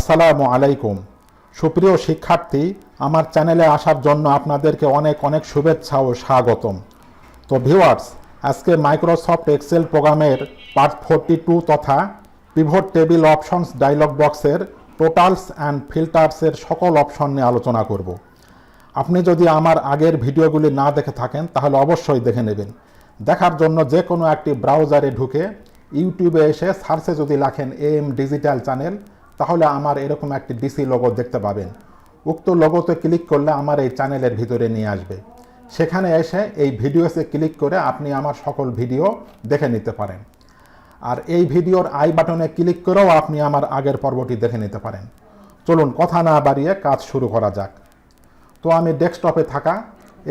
আসসালামু আলাইকুম। সুপ্রিয় শিক্ষার্থী, আমার চ্যানেলে আসার জন্য আপনাদেরকে অনেক অনেক শুভেচ্ছা ও স্বাগতম। তো ভিউয়ার্স, আজকে মাইক্রোসফট এক্সেল প্রোগ্রামের পার্ট 42 তথা পিভট টেবিল অপশনস ডায়লগ বক্সের টোটালস অ্যান্ড ফিল্টার্সের সকল অপশন নিয়ে আলোচনা করব। আপনি যদি আমার আগের ভিডিওগুলি না দেখে থাকেন তাহলে অবশ্যই দেখে নেবেন। দেখার জন্য যে কোনো একটি ব্রাউজারে ঢুকে ইউটিউবে এসে সার্চে যদি লেখেন AM ডিজিটাল চ্যানেল, তাহলে আমার এরকম একটি ডিসি লোগো দেখতে পাবেন। উক্ত লোগোতে ক্লিক করলে আমার এই চ্যানেলের ভিতরে নিয়ে আসবে। সেখানে এসে এই ভিডিওসে ক্লিক করে আপনি আমার সকল ভিডিও দেখে নিতে পারেন। আর এই ভিডিওর আই বাটনে ক্লিক করেও আপনি আমার আগের পর্বটি দেখে নিতে পারেন। চলুন কথা না বাড়িয়ে কাজ শুরু করা যাক। তো আমি ডেস্কটপে থাকা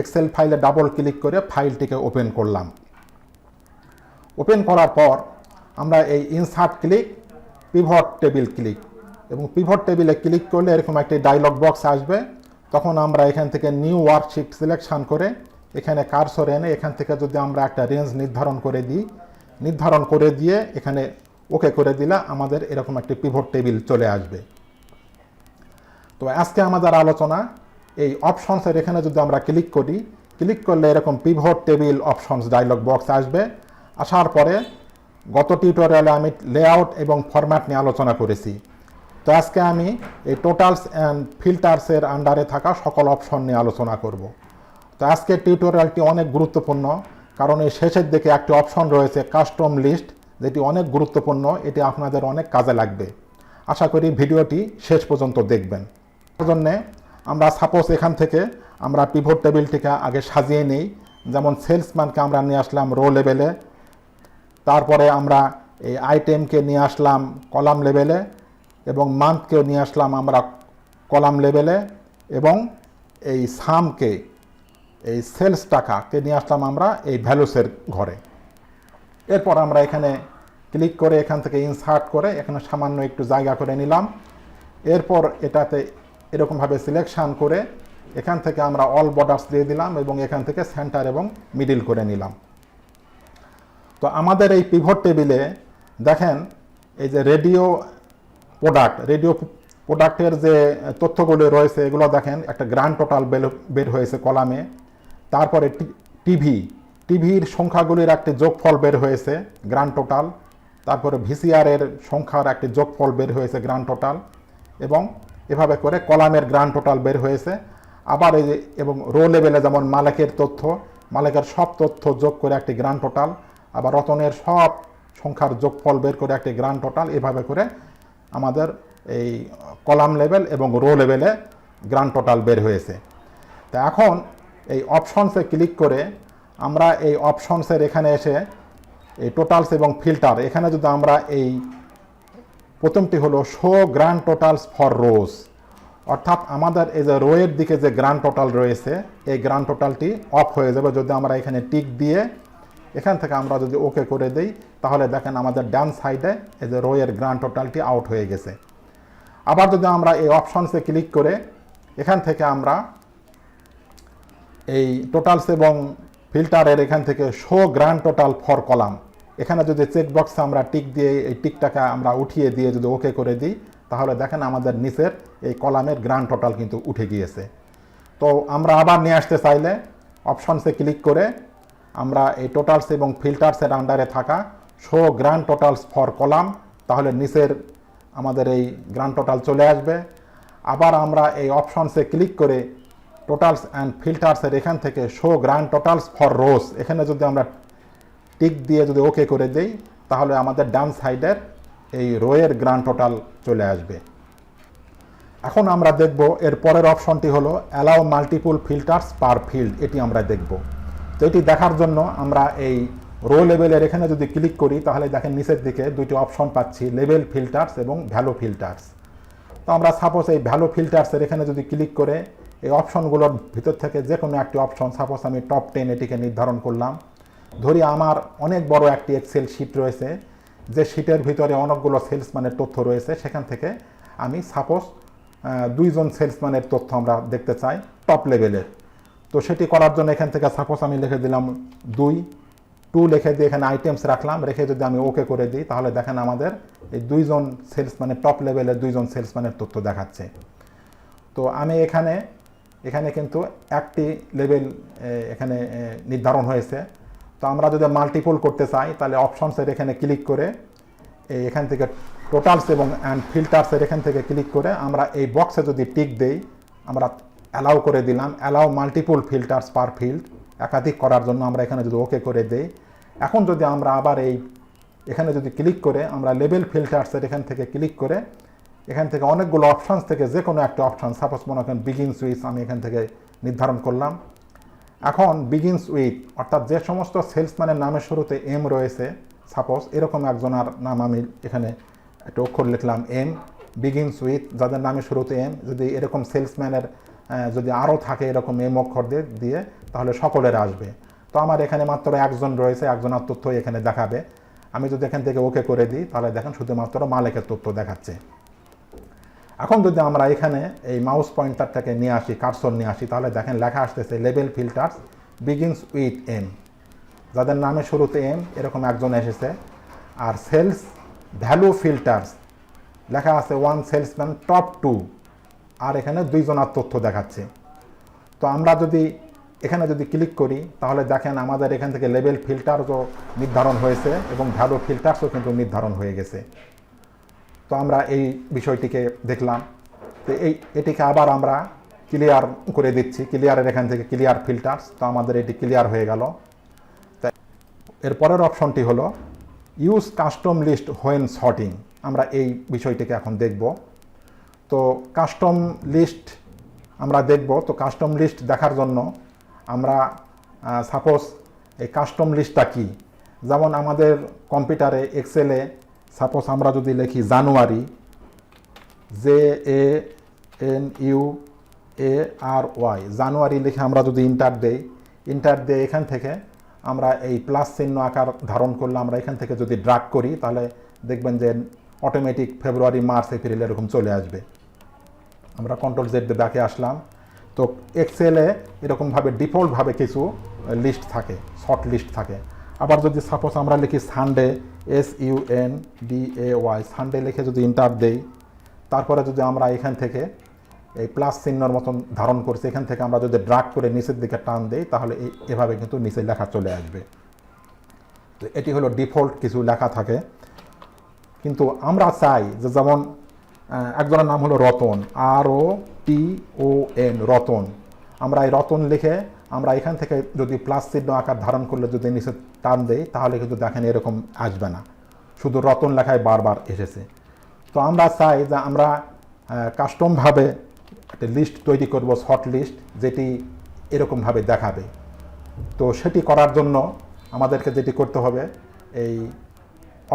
এক্সেল ফাইলে ডাবল ক্লিক করে ফাইলটিকে ওপেন করলাম। ওপেন করার পর আমরা এই insert click, pivot table click এবং পিভট টেবিলে ক্লিক করলে এরকম একটি ডায়লগ বক্স আসবে। তখন আমরা এখান থেকে নিউ ওয়ার্কশিট সিলেকশন করে এখানে কার্সর এনে এখান থেকে যদি আমরা একটা রেঞ্জ নির্ধারণ করে দিয়ে এখানে ওকে করে দিলে আমাদের এরকম একটি পিভট টেবিল চলে আসবে। তো আজকে আমাদের আলোচনা এই অপশনসের এখানে যদি আমরা ক্লিক করি, ক্লিক করলে এরকম pivot table options dialogue box আসবে। আসার পরে গত টিউটোরিয়ালে আমি লেআউট এবং ফরম্যাট নিয়ে আলোচনা করেছি। তো আজকে আমি এই টোটালস অ্যান্ড ফিল্টার্সের আন্ডারে থাকা সকল অপশন নিয়ে আলোচনা করব। তো আজকের টিউটোরিয়ালটি অনেক গুরুত্বপূর্ণ, কারণ এই শেষের দিকে একটি অপশন রয়েছে কাস্টম লিস্ট, যেটি অনেক গুরুত্বপূর্ণ। এটি আপনাদের অনেক কাজে লাগবে। আশা করি ভিডিওটি শেষ পর্যন্ত দেখবেন। তার জন্যে আমরা সাপোজ এখান থেকে আমরা পিভট টেবিলটিকে আগে সাজিয়ে নিই। যেমন সেলসম্যানকে আমরা নিয়ে আসলাম রো লেভেলে, তারপরে আমরা এই আইটেমকে নিয়ে আসলাম কলাম লেভেলে এবং মান্থকেও নিয়ে আসলাম আমরা কলাম লেভেলে এবং এই সামকে, এই সেলস টাকাকে নিয়ে আসলাম আমরা এই ভ্যালুসের ঘরে। এরপর আমরা এখানে ক্লিক করে এখান থেকে ইনসার্ট করে এখানে সামান্য একটু জায়গা করে নিলাম। এরপর এটাতে এরকমভাবে সিলেকশান করে এখান থেকে আমরা অল বর্ডার্স দিয়ে দিলাম এবং এখান থেকে সেন্টার এবং মিডিল করে নিলাম। তো আমাদের এই পিভট টেবিলে দেখেন এই যে রেডিও প্রোডাক্টের যে তথ্যগুলো রয়েছে এগুলো দেখেন একটা গ্র্যান্ড টোটাল বের হয়েছে কলামে। তারপরে টিভির সংখ্যাগুলির একটি যোগফল বের হয়েছে গ্র্যান্ড টোটাল। তারপরে VCR এর সংখ্যার একটি যোগফল বের হয়েছে গ্র্যান্ড টোটাল এবং এভাবে করে কলামের গ্র্যান্ড টোটাল বের হয়েছে। আবার এই যে এবং রো লেভেলে যেমন মালিকের সব তথ্য যোগ করে একটি গ্র্যান্ড টোটাল, আবার রতনের সব সংখ্যার যোগফল বের করে একটি গ্র্যান্ড টোটাল, এভাবে করে আমাদের এই কলাম লেভেল এবং রো লেভেলে গ্র্যান্ড টোটাল বের হয়েছে। তা এখন এই অপশনসে ক্লিক করে আমরা এই অপশনসের এখানে এসে এই টোটালস এবং ফিল্টার, এখানে যদি আমরা এই প্রথমটি হলো শো গ্র্যান্ড টোটালস ফর রোজ, অর্থাৎ আমাদের এই যে রোয়ের দিকে যে গ্র্যান্ড টোটাল রয়েছে এই গ্র্যান্ড টোটালটি অফ হয়ে যাবে যদি আমরা এখানে টিক দিয়ে এখান থেকে আমরা যদি ওকে করে দিই। তাহলে দেখেন আমাদের ডান সাইডে এই যে রোয়ের গ্র্যান্ড টোটালটি আউট হয়ে গেছে। আবার যদি আমরা এই অপশনসে ক্লিক করে এখান থেকে আমরা এই টোটালস এবং ফিল্টারের এখান থেকে show grand total for column, এখানে যদি চেকবক্সে আমরা টিক দিয়ে এই টিকটাকে আমরা উঠিয়ে দিয়ে যদি ওকে করে দিই, তাহলে দেখেন আমাদের নিচের এই কলামের গ্র্যান্ড টোটাল কিন্তু উঠে গিয়েছে। তো আমরা আবার নিয়ে আসতে চাইলে অপশনসে ক্লিক করে আমরা এই টোটালস এবং ফিল্টার্সের আন্ডারে থাকা show grand totals for column, তাহলে নিচের আমাদের এই গ্র্যান্ড টোটাল চলে আসবে। আবার আমরা এই অপশনসে ক্লিক করে টোটালস অ্যান্ড ফিল্টার্সের এখান থেকে শো গ্র্যান্ড টোটালস ফর রোজ, এখানে যদি আমরা টিক দিয়ে যদি ওকে করে দিই, তাহলে আমাদের ডান সাইডের এই রোয়ের গ্র্যান্ড টোটাল চলে আসবে। এখন আমরা দেখব এর পরের অপশনটি হলো অ্যালাউ মাল্টিপল ফিল্টার্স পার ফিল্ড, এটি আমরা দেখব। তো এটি দেখার জন্য আমরা এই রো লেভেলের এখানে যদি ক্লিক করি তাহলে দেখেন নিচের দিকে দুইটি অপশন পাচ্ছি, লেভেল ফিল্টার্স এবং ভ্যালু ফিল্টার্স। তো আমরা সাপোজ এই ভ্যালু ফিল্টার্সের এখানে যদি ক্লিক করে এই অপশনগুলোর ভিতর থেকে যে কোনো একটি অপশন, সাপোজ আমি টপ 10 এটিকে নির্ধারণ করলাম। ধরি আমার অনেক বড় একটি এক্সেল শিট রয়েছে, যে শিটের ভিতরে অনেকগুলো সেলসম্যানের তথ্য রয়েছে, সেখান থেকে আমি সাপোজ 2 জন সেলসম্যানের তথ্য আমরা দেখতে চাই টপ লেভেলের। তো সেটি করার জন্য এখান থেকে সাপোজ আমি লিখে দিলাম 2 টু লিখে দিয়ে এখানে আইটেমস রাখলাম, রেখে যদি আমি ওকে করে দিই তাহলে দেখেন আমাদের এই দুইজন সেলসম্যানের টপ লেভেলের দুইজন সেলসম্যানের তথ্য দেখাচ্ছে। তো আমি এখানে কিন্তু একটি লেভেল এখানে নির্ধারণ হয়েছে। তো আমরা যদি মাল্টিপল করতে চাই তাহলে অপশনসের এখানে ক্লিক করে এখান থেকে টোটালস এবং ফিল্টার্সের এখান থেকে ক্লিক করে আমরা এই বক্সে যদি টিক দেই, আমরা অ্যালাউ করে দিলাম, অ্যালাউ মাল্টিপল ফিল্টার্স পার ফিল্ড, একাধিক করার জন্য আমরা এখানে যদি ওকে করে দেই। এখন যদি আমরা আবার এখানে যদি ক্লিক করে আমরা লেভেল ফিল্টার্সের এখান থেকে ক্লিক করে এখান থেকে অনেকগুলো অপশানস থেকে যে কোনো একটা অপশান, সাপোজ মনে করেন বিগিনস উইথ আমি এখান থেকে নির্ধারণ করলাম। এখন বিগিনস উইথ অর্থাৎ যে সমস্ত সেলসম্যানের নামের শুরুতে এম রয়েছে, সাপোজ এরকম একজনের নাম আমি এখানে একটা অক্ষর লিখলাম এম, বিগিনস উইথ, যাদের নামের শুরুতে এম, যদি এরকম সেলসম্যানের যদি আরও থাকে এরকম এম অক্ষর দিয়ে তাহলে সকলের আসবে। তো আমার এখানে মাত্র একজন রয়েছে, একজনের তথ্য এখানে দেখাবে। আমি যদি এখান থেকে ওকে করে দিই তাহলে দেখেন শুধুমাত্র মালিকের তথ্য দেখাচ্ছে। এখন যদি আমরা এখানে এই মাউস পয়েন্টারটাকে নিয়ে আসি, কার্সর নিয়ে আসি, তাহলে দেখেন লেখা আসতেছে লেভেল ফিল্টার্স বিগিনস উইথ এম, যাদের নামের শুরুতে এম এরকম একজন এসেছে। আর সেলস ভ্যালু ফিল্টার্স লেখা আছে ওয়ান সেলসম্যান টপ টু, আর এখানে দুইজনের তথ্য দেখাচ্ছে। তো আমরা যদি এখানে যদি ক্লিক করি তাহলে দেখেন আমাদের এখান থেকে লেভেল ফিল্টারসও নির্ধারণ হয়েছে এবং ভ্যালু ফিল্টার্সও কিন্তু নির্ধারণ হয়ে গেছে। তো আমরা এই বিষয়টিকে দেখলাম। তো এটিকে আবার আমরা ক্লিয়ার করে দিচ্ছি, ক্লিয়ারের এখান থেকে ক্লিয়ার ফিল্টার্স, তো আমাদের এটি ক্লিয়ার হয়ে গেল। তাই এর পরের অপশনটি হলো use custom list when sorting, আমরা এই বিষয়টিকে এখন দেখব। তো কাস্টম লিস্ট আমরা দেখব। তো কাস্টম লিস্ট দেখার জন্য আমরা সাপোজ এই কাস্টম লিস্টটা কি, যেমন আমাদের কম্পিউটারে এক্সেলে সাপোজ আমরা যদি লিখি জানুয়ারি, JANUARY, জানুয়ারি লিখে আমরা যদি ইন্টার দিয়ে এখান থেকে আমরা এই প্লাস চিহ্ন আকার ধারণ করলে আমরা এখান থেকে যদি ড্রাগ করি তাহলে দেখবেন যে অটোমেটিক ফেব্রুয়ারি, মার্চ, এপ্রিল এরকম চলে আসবে। আমরা কন্ট্রোল জেড দিয়ে ব্যাকে আসলাম। তো এক্সেলে এরকমভাবে ডিফল্টভাবে কিছু লিস্ট থাকে, শর্ট লিস্ট থাকে। আবার যদি সাপোজ আমরা লিখি সানডে, SUNDAY, সানডে লিখে যদি ইন্টার দেই, তারপরে যদি আমরা এখান থেকে এই প্লাস চিহ্নর মতন ধারণ করছি, এখান থেকে আমরা যদি ড্রাগ করে নিচের দিকে টান দেই তাহলে এভাবে কিন্তু নিচে লেখা চলে আসবে। তো এটি হলো ডিফল্ট কিছু লেখা থাকে। কিন্তু আমরা চাই যে যেমন একজনের নাম হলো রতন, ROTON, রতন, আমরা এই রতন লিখে আমরা এখান থেকে যদি প্লাস চিহ্ন আকার ধারণ করলে যদি নিচে টান দেই তাহলে কিন্তু দেখেন এরকম আসবে না, শুধু রতন লেখায় বারবার এসেছে। তো আমরা চাই যে আমরা কাস্টমভাবে একটা লিস্ট তৈরি করব, শর্ট লিস্ট, যেটি এরকমভাবে দেখাবে। তো সেটি করার জন্য আমাদেরকে যেটি করতে হবে, এই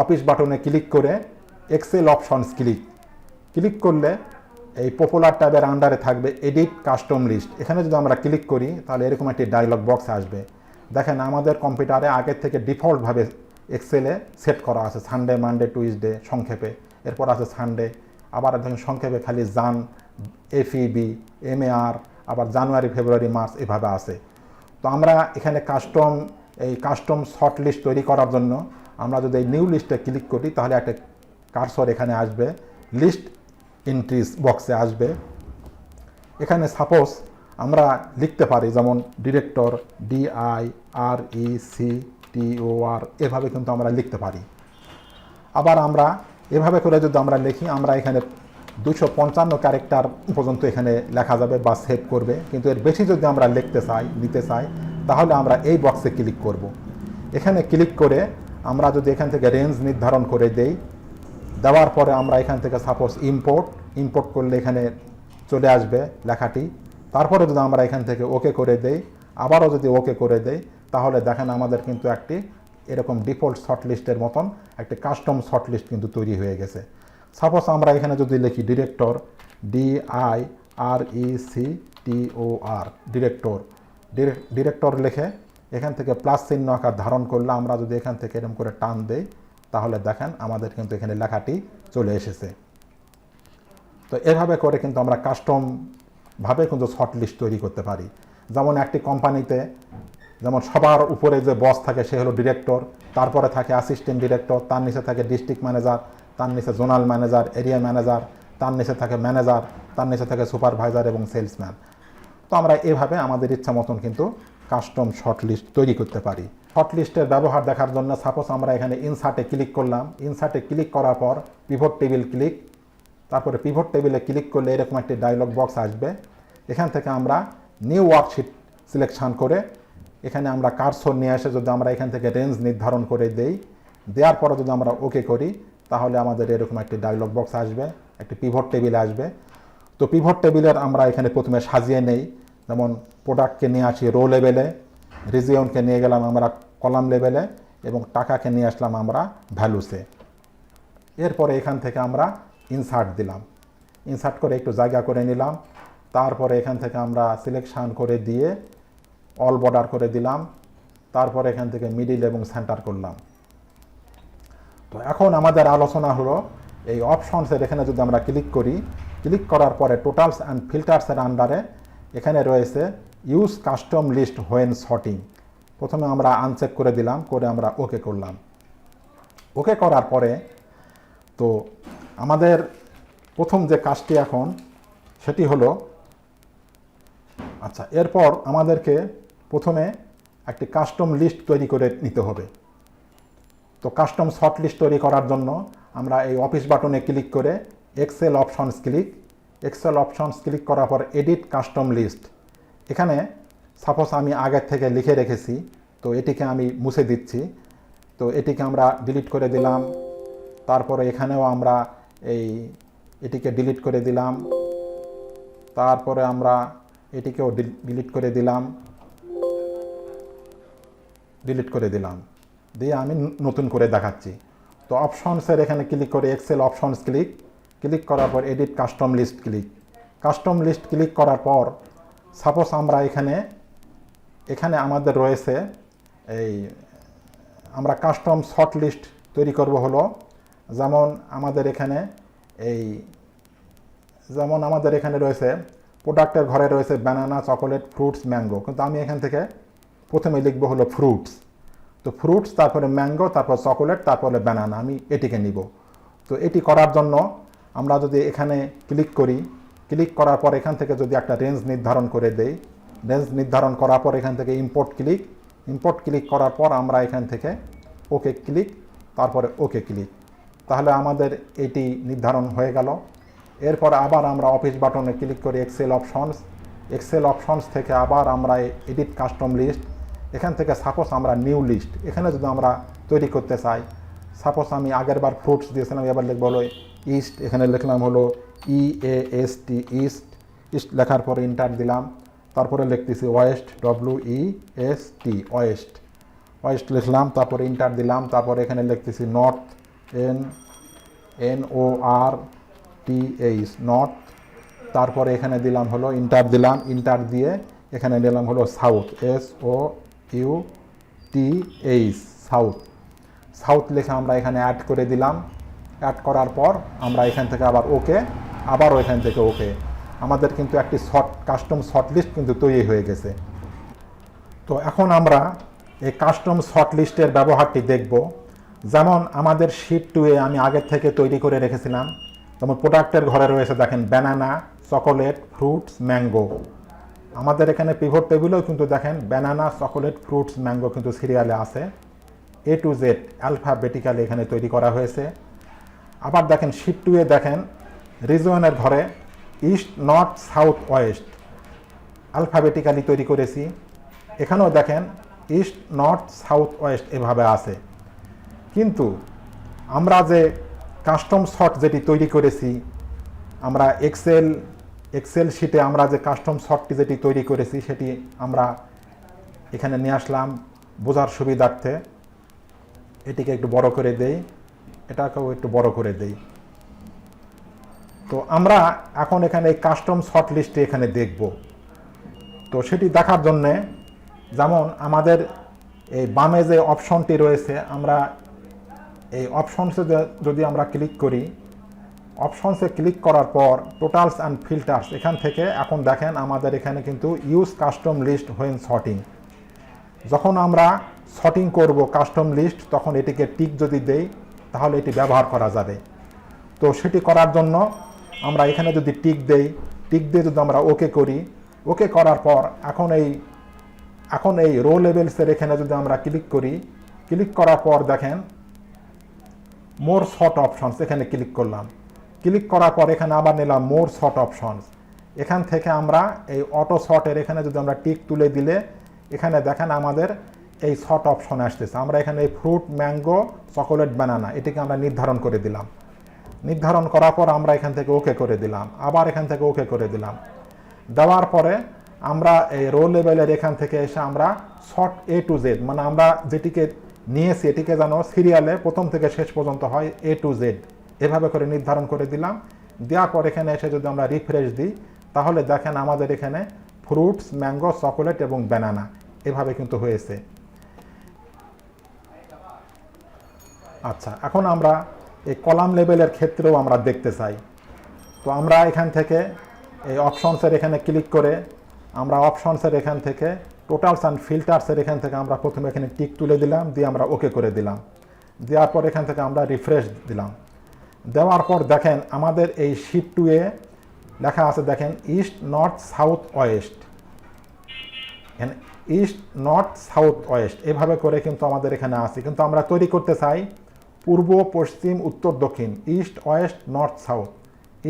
অফিস বাটনে ক্লিক করে এক্সেল অপশনস ক্লিক করলে এই পপুলার ট্যাবের আন্ডারে থাকবে এডিট কাস্টম লিস্ট। এখানে যদি আমরা ক্লিক করি তাহলে এরকম একটি ডায়লগ বক্স আসবে। দেখেন আমাদের কম্পিউটারে আগের থেকে ডিফল্টভাবে এক্সেলে সেট করা আছে সানডে, মানডে, টুইসডে সংক্ষেপে, এরপর আছে সানডে, আবার দেখেন সংক্ষেপে খালি জান, FEB, MAR, আবার জানুয়ারি, ফেব্রুয়ারি, মার্চ এভাবে আছে। তো আমরা এখানে কাস্টম শর্ট লিস্ট তৈরি করার জন্য আমরা যদি এই নিউ লিস্টে ক্লিক করি তাহলে একটা কার্সর এখানে আসবে, লিস্ট এন্ট্রিজ বক্সে আসবে। এখানে সাপোজ আমরা লিখতে পারি যেমন ডিরেক্টর, DIRECTOR, এভাবে কিন্তু আমরা লিখতে পারি। আবার আমরা এভাবে করে যদি আমরা লিখি আমরা এখানে 255 ক্যারেক্টার পর্যন্ত এখানে লেখা যাবে বা সেভ করবে। কিন্তু এর বেশি যদি আমরা নিতে চাই তাহলে আমরা এই বক্সে ক্লিক করব। এখানে ক্লিক করে আমরা যদি এখান থেকে রেঞ্জ নির্ধারণ করে দেওয়ার পরে আমরা এখান থেকে সাপোজ ইম্পোর্ট করলে এখানে চলে আসবে লেখাটি। তারপরে যদি আমরা এখান থেকে ওকে করে দেই, আবারও যদি ওকে করে দেই তাহলে দেখেন আমাদের কিন্তু একটি এরকম ডিফল্ট শর্ট লিস্টের মতন একটি কাস্টম শর্ট লিস্ট কিন্তু তৈরি হয়ে গেছে। সাপোজ আমরা এখানে যদি লিখি ডিরেক্টর, DIRECTOR, ডিরেক্টর লিখে এখান থেকে প্লাস চিহ্ন আকার ধারণ করলে আমরা যদি এখান থেকে এরকম করে টান দেই তাহলে দেখেন আমাদের কিন্তু এখানে লেখাটি চলে এসেছে। তো এভাবে করে কিন্তু আমরা কাস্টমভাবে কিন্তু শর্ট লিস্ট তৈরি করতে পারি। যেমন একটি কোম্পানিতে যেমন সবার উপরে যে বস থাকে সে হলো ডিরেক্টর, তারপরে থাকে অ্যাসিস্ট্যান্ট ডিরেক্টর, তার নিচে থাকে ডিস্ট্রিক্ট ম্যানেজার, তার নিচে জোনাল ম্যানেজার, এরিয়া ম্যানেজার, তার নিচে থাকে ম্যানেজার, তার নিচে থাকে সুপারভাইজার এবং সেলসম্যান। তো আমরা এভাবে আমাদের ইচ্ছা মতন কিন্তু কাস্টম শর্ট লিস্ট তৈরি করতে পারি। শর্ট লিস্টের ব্যবহার দেখার জন্য সাপোজ আমরা এখানে ইনসার্টে ক্লিক করলাম, ইনসার্টে ক্লিক করার পর পিভট টেবিল ক্লিক, তারপরে পিভট টেবিলে ক্লিক করলে এরকম একটি ডায়লগ বক্স আসবে। এখান থেকে আমরা নিউ ওয়ার্কশিট সিলেকশন করে এখানে আমরা কার্সর নিয়ে এসে যদি আমরা এখান থেকে রেঞ্জ নির্ধারণ করে দেই, দেওয়ার পরে যদি আমরা ওকে করি তাহলে আমাদের এরকম একটি ডায়লগ বক্স আসবে, একটি পিভট টেবিল আসবে। তো পিভট টেবিলের আমরা এখানে প্রথমে সাজিয়ে নেই, যেমন প্রোডাক্টকে নিয়ে আসি রো লেভেলে, রিজিয়নকে নিয়ে গেলাম আমরা কলাম লেভেলে এবং টাকাকে নিয়ে আসলাম আমরা ভ্যালুসে। এরপরে এখান থেকে আমরা ইনসার্ট দিলাম, ইনসার্ট করে একটু জায়গা করে নিলাম, তারপরে এখান থেকে আমরা সিলেকশান করে দিয়ে অল বর্ডার করে দিলাম, তারপরে এখান থেকে মিডিল এবং সেন্টার করলাম। তো এখন আমাদের আলোচনা হলো এই অপশনসের এখানে যদি আমরা ক্লিক করি, ক্লিক করার পরে টোটালস অ্যান্ড ফিল্টার্সের আন্ডারে এখানে রয়েছে use custom list when sorting. প্রথমে আমরা আনচেক করে দিলাম, করে আমরা ওকে করলাম। ওকে করার পরে তো আমাদের প্রথম যে কাজটি এখন সেটি হলো, আচ্ছা এরপর আমাদেরকে প্রথমে একটি কাস্টম লিস্ট তৈরি করে নিতে হবে। তো কাস্টম শর্ট লিস্ট তৈরি করার জন্য আমরা এই অফিস বাটনে ক্লিক করে Excel options click, Excel options click করার পর এডিট কাস্টম লিস্ট। এখানে সাপোজ আমি আগের থেকে লিখে রেখেছি, তো এটিকে আমি মুছে দিচ্ছি। তো এটিকে আমরা ডিলিট করে দিলাম, তারপরে এখানেও আমরা এটিকে ডিলিট করে দিলাম, তারপরে আমরা এটিকেও ডিলিট করে দিলাম, দিয়ে আমি নতুন করে দেখাচ্ছি। তো অপশনসের এখানে ক্লিক করে এক্সেল অপশনস ক্লিক করার পর edit custom list custom list click করার পর সাপোজ আমরা এখানে আমাদের রয়েছে আমরা কাস্টম শর্ট লিস্ট তৈরি করব হলো, যেমন আমাদের এখানে রয়েছে প্রোডাক্টের ঘরে রয়েছে ব্যানানা, চকোলেট, ফ্রুটস, ম্যাঙ্গো, কিন্তু আমি এখান থেকে প্রথমে লিখবো হলো ফ্রুটস। তো ফ্রুটস, তারপরে ম্যাঙ্গো, তারপর চকোলেট, তারপরে ব্যানানা, আমি এটিকে নিব। তো এটি করার জন্য আমরা যদি এখানে ক্লিক করি, ক্লিক করার পর এখান থেকে যদি একটা রেঞ্জ নির্ধারণ করে দেই, রেঞ্জ নির্ধারণ করার পর এখান থেকে ইম্পোর্ট ক্লিক করার পর আমরা এখান থেকে ওকে ক্লিক, তারপরে ওকে ক্লিক, তাহলে আমাদের এটি নির্ধারণ হয়ে গেল। এরপর আবার আমরা অফিস বাটনে ক্লিক করি এক্সেল অপশনস থেকে আবার আমরা এডিট কাস্টম লিস্ট, এখান থেকে সাপোজ আমরা নিউ লিস্ট এখানে যদি আমরা তৈরি করতে চাই, সাপোজ আমি আগের বার ফ্রুটস দিয়েছিলাম, এবার লিখবো হলো ইস্ট, এখানে লিখলাম হলো EAST ইস্ট লেখার পরে ইন্টার দিলাম, তারপরে লিখতেছি ওয়েস্ট WEST ওয়েস্ট লিখলাম, তারপরে ইন্টার দিলাম, তারপরে এখানে লিখতেছি নর্থ NORTH নর্থ, তারপরে এখানে দিলাম হলো ইন্টার দিয়ে এখানে দিলাম হলো সাউথ SOUTH সাউথ লিখে আমরা এখানে অ্যাড করে দিলাম। অ্যাড করার পর আমরা এখান থেকে আবার ওকে, আবারও এখান থেকে ওকে, আমাদের কিন্তু একটি কাস্টম শর্ট লিস্ট কিন্তু তৈরি হয়ে গেছে। তো এখন আমরা এই কাস্টম শর্ট লিস্টের ব্যবহারটি দেখব। যেমন আমাদের শিট 2-এ আমি আগের থেকে তৈরি করে রেখেছিলাম, যেমন প্রোডাক্টের ঘরে রয়েছে দেখেন ব্যানানা, চকোলেট, ফ্রুটস, ম্যাঙ্গো। আমাদের এখানে পিভট টেবিলেও কিন্তু দেখেন ব্যানানা, চকোলেট, ফ্রুটস, ম্যাঙ্গো কিন্তু সিরিয়ালে আছে, A to Z অ্যালফাবেটিক্যালি এখানে তৈরি করা হয়েছে। আবার দেখেন শিট 2-এ দেখেন রিজিয়নের ঘরে east, north, south, West alphabetically তৈরি করেছি। এখানেও দেখেন ইস্ট, নর্থ, সাউথ, ওয়েস্ট এভাবে আছে। কিন্তু আমরা যে কাস্টম শর্ট যেটি তৈরি করেছি, আমরা এক্সেল শিটে আমরা যে কাস্টম শর্টটি যেটি তৈরি করেছি সেটি আমরা এখানে নিয়ে আসলাম বোঝার সুবিধার্থে। এটিকে একটু বড় করে দেই, এটাকেও একটু বড় করে দেই। তো আমরা এখন এখানে এই কাস্টম শর্ট লিস্টে এখানে দেখব। তো সেটি দেখার জন্যে যেমন আমাদের এই বামে যে অপশনটি রয়েছে, আমরা এই অপশনসে যদি আমরা ক্লিক করি, অপশনসে ক্লিক করার পর টোটালস অ্যান্ড ফিল্টার্স এখান থেকে এখন দেখেন আমাদের এখানে কিন্তু use custom list when sorting, যখন আমরা সর্টিং করব কাস্টম লিস্ট, তখন এটিকে টিক যদি দেই তাহলে এটি ব্যবহার করা যাবে। তো সেটি করার জন্য আমরা এখানে যদি টিক দেই, টিক দিয়ে যদি আমরা ওকে করি, ওকে করার পর এখন এই রো লেভেলসের এখানে যদি আমরা ক্লিক করি, ক্লিক করার পর দেখেন মোর শর্ট অপশনস, এখানে ক্লিক করলাম। ক্লিক করার পর এখানে আবার নিলাম মোর শর্ট অপশনস। এখান থেকে আমরা এই অটো শর্টের এখানে যদি আমরা টিক তুলে দিলে এখানে দেখেন আমাদের এই শর্ট অপশন আসতেছে। আমরা এখানে এই ফ্রুট, ম্যাঙ্গো, চকোলেট, বানানা এটিকে আমরা নির্ধারণ করে দিলাম। নির্ধারণ করার পর আমরা এখান থেকে ওকে করে দিলাম, আবার এখান থেকে ওকে করে দিলাম। দেওয়ার পরে আমরা এই রো লেভেলের এখান থেকে এসে আমরা শর্ট A to Z, মানে আমরা যেটিকে নিয়েছি এটিকে যেন সিরিয়ালে প্রথম থেকে শেষ পর্যন্ত হয় A to Z, এভাবে করে নির্ধারণ করে দিলাম। দেওয়ার পর এখানে এসে যদি আমরা রিফ্রেশ দিই তাহলে দেখেন আমাদের এখানে ফ্রুটস, ম্যাঙ্গো, চকোলেট এবং ব্যানানা এভাবে কিন্তু হয়েছে। আচ্ছা, এখন আমরা এই কলাম লেভেলের ক্ষেত্রেও আমরা দেখতে চাই। তো আমরা এখান থেকে এই অপশনসের এখানে ক্লিক করে আমরা অপশনসের এখান থেকে টোটালস অ্যান্ড ফিল্টার্সের এখান থেকে আমরা প্রথমে এখানে টিক তুলে দিলাম, দিয়ে আমরা ওকে করে দিলাম। দেওয়ার পর এখান থেকে আমরা রিফ্রেশ দিলাম। দেওয়ার পর দেখেন আমাদের এই শিট 2 এ লেখা আছে, দেখেন east, north, south, West. East, north, south, West এভাবে করে কিন্তু আমাদের এখানে আছে, কিন্তু আমরা তৈরি করতে চাই পূর্ব, পশ্চিম, উত্তর, দক্ষিণ, east, West, north, south.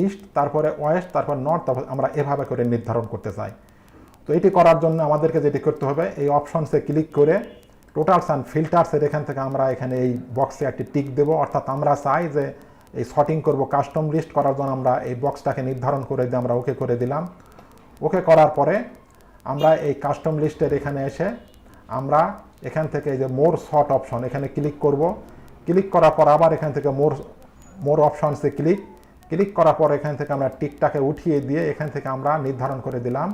East, তারপরে ওয়েস্ট, তারপর নর্থ, তারপর আমরা এভাবে করে নির্ধারণ করতে চাই। তো এটি করার জন্য আমাদেরকে যেটি করতে হবে, এই অপশনসে ক্লিক করে টোটালস অ্যান্ড ফিল্টার্সের এখান থেকে আমরা এখানে এই বক্সে একটি টিক দেব। অর্থাৎ আমরা চাই যে এই সর্টিং করব কাস্টম লিস্ট করার জন্য আমরা এই বক্সটাকে নির্ধারণ করে দিয়ে আমরা ওকে করে দিলাম। ওকে করার পরে আমরা এই কাস্টম লিস্টের এখানে এসে আমরা এখান থেকে এই যে মোর শর্ট অপশন এখানে ক্লিক করব। ক্লিক করার পর আবার এখান থেকে মোর অপশনসে ক্লিক করার পর এখান থেকে আমরা টিকটাকে উঠিয়ে দিয়ে এখান থেকে আমরা নির্ধারণ করে দিলাম।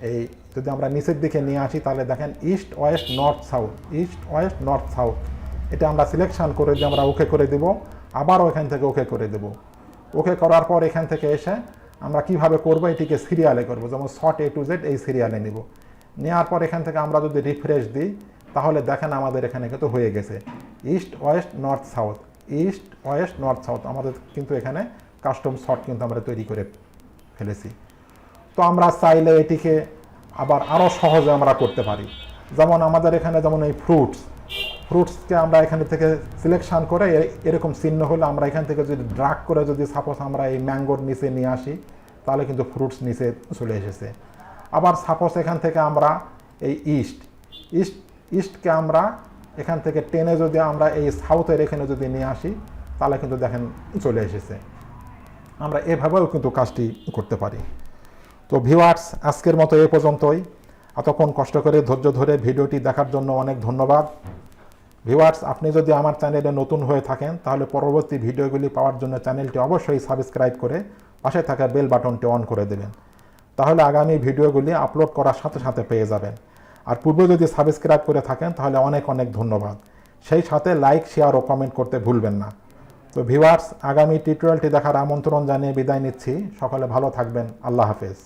এই যদি আমরা নিচের দিকে নিয়ে আসি তাহলে দেখেন east, West, north, south, east, West, north, south এটা আমরা সিলেকশন করে দিয়ে আমরা ওকে করে দেব। আবারও এখান থেকে ওকে করে দেব। ওকে করার পর এখান থেকে এসে আমরা কিভাবে করব, এটিকে সিরিয়ালে করব, যেমন শর্ট A to Z এই সিরিয়ালে নিব। নেওয়ার পর এখান থেকে আমরা যদি রিফ্রেশ দিই তাহলে দেখেন আমাদের এখানে কিন্তু হয়ে গেছে east, West, north, south, east, West, north, south. আমাদের কিন্তু এখানে কাস্টম শর্ট কিন্তু আমরা তৈরি করে ফেলেছি। তো আমরা চাইলে এটিকে আবার আরও সহজে আমরা করতে পারি। যেমন আমাদের এখানে যেমন এই ফ্রুটসকে আমরা এখানে থেকে সিলেকশন করে এরকম চিহ্ন হলে আমরা এখান থেকে যদি ড্রাগ করে যদি সাপোজ আমরা এই ম্যাঙ্গোর নিচে নিয়ে আসি তাহলে কিন্তু ফ্রুটস নিচে চলে এসেছে। আবার সাপোজ এখান থেকে আমরা এই ইস্টকে আমরা এখান থেকে টেনে যদি আমরা এই সাউথের এখানে যদি নিয়ে আসি তাহলে কিন্তু দেখেন চলে এসেছে। আমরা এভাবেও কিন্তু কাজটি করতে পারি। তো ভিউয়ার্স, আজকের মতো এ পর্যন্তই। এতক্ষণ কষ্ট করে ধৈর্য ধরে ভিডিওটি দেখার জন্য অনেক ধন্যবাদ। ভিউয়ার্স, আপনি যদি আমার চ্যানেলে নতুন হয়ে থাকেন তাহলে পরবর্তী ভিডিওগুলি পাওয়ার জন্য চ্যানেলটি অবশ্যই সাবস্ক্রাইব করে পাশে থাকা বেল বাটনটি অন করে দেবেন। তাহলে আগামী ভিডিওগুলি আপলোড করার সাথে সাথে পেয়ে যাবেন। আর পূর্বে যদি সাবস্ক্রাইব করে থাকেন তাহলে অনেক অনেক ধন্যবাদ। সেই সাথে লাইক, শেয়ার ও কমেন্ট করতে ভুলবেন না। তো ভিউয়ার্স, আগামী টিউটোরিয়ালটি দেখার আমন্ত্রণ জানিয়ে বিদায় নিচ্ছি। সকলে ভালো থাকবেন। আল্লাহ হাফেজ।